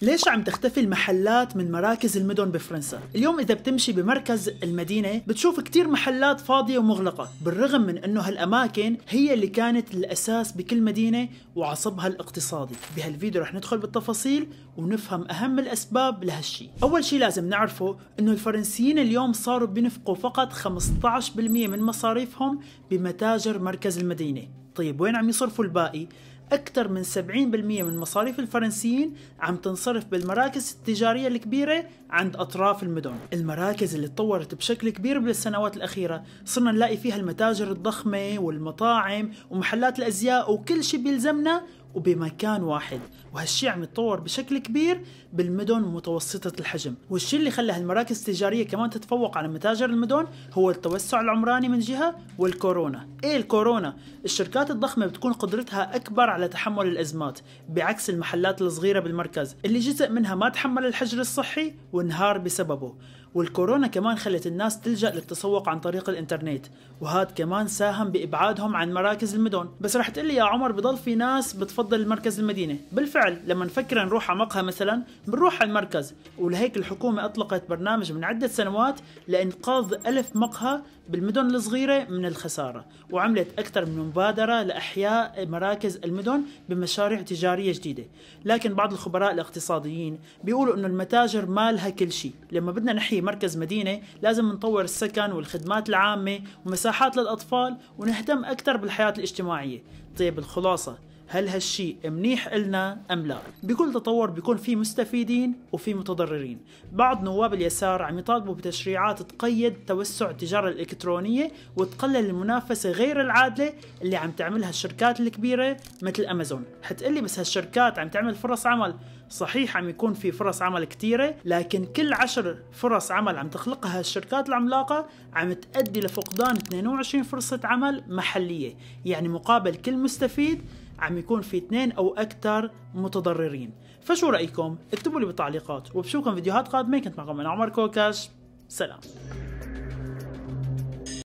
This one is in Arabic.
ليش عم تختفي المحلات من مراكز المدن بفرنسا؟ اليوم إذا بتمشي بمركز المدينة بتشوف كتير محلات فاضية ومغلقة، بالرغم من أنه هالأماكن هي اللي كانت الأساس بكل مدينة وعصبها الاقتصادي. بهالفيديو رح ندخل بالتفاصيل ونفهم أهم الأسباب لهالشي. أول شي لازم نعرفه أنه الفرنسيين اليوم صاروا بينفقوا فقط 15% من مصاريفهم بمتاجر مركز المدينة. طيب وين عم يصرفوا الباقي؟ أكثر من 70% من مصاريف الفرنسيين عم تنصرف بالمراكز التجارية الكبيرة عند أطراف المدن. المراكز اللي تطورت بشكل كبير بالسنوات الأخيرة صرنا نلاقي فيها المتاجر الضخمة والمطاعم ومحلات الأزياء وكل شيء بيلزمنا وبمكان واحد، وهالشي عم يتطور بشكل كبير بالمدن متوسطة الحجم. والشي اللي خلى هالمراكز التجارية كمان تتفوق على متاجر المدن هو التوسع العمراني من جهة والكورونا. ايه الكورونا؟ الشركات الضخمة بتكون قدرتها أكبر على تحمل الأزمات، بعكس المحلات الصغيرة بالمركز اللي جزء منها ما تحمل الحجر الصحي وانهار بسببه. والكورونا كمان خلت الناس تلجأ للتسوق عن طريق الانترنت، وهذا كمان ساهم بإبعادهم عن مراكز المدن. بس رح تقلي يا عمر بضل في ناس بتفضل المركز المدينة. بالفعل لما نفكر نروح على مقهى مثلا بنروح على المركز، ولهيك الحكومة أطلقت برنامج من عدة سنوات لإنقاذ 1000 مقهى بالمدن الصغيرة من الخسارة، وعملت أكثر من مبادرة لإحياء مراكز المدن بمشاريع تجارية جديدة. لكن بعض الخبراء الاقتصاديين بيقولوا إنه المتاجر ما لها كل شيء. لما بدنا نحيي مركز مدينة لازم نطور السكن والخدمات العامة ومساحات للأطفال ونهتم أكثر بالحياة الاجتماعية. طيب الخلاصة، هل هالشي منيح إلنا أم لا؟ بكل تطور بيكون في مستفيدين وفي متضررين. بعض نواب اليسار عم يطالبوا بتشريعات تقيد توسع التجارة الإلكترونية وتقلل المنافسة غير العادلة اللي عم تعملها الشركات الكبيرة مثل أمازون. حتقلي بس هالشركات عم تعمل فرص عمل. صحيح عم يكون في فرص عمل كتيرة، لكن كل 10 فرص عمل عم تخلقها الشركات العملاقة عم تؤدي لفقدان 22 فرصة عمل محلية. يعني مقابل كل مستفيد عم يكون في 2 أو أكثر متضررين. فشو رأيكم؟ اكتبوا لي بالتعليقات، وبشوفكم فيديوهات قادمة. كنت معكم أنا عمر كوكاش، سلام.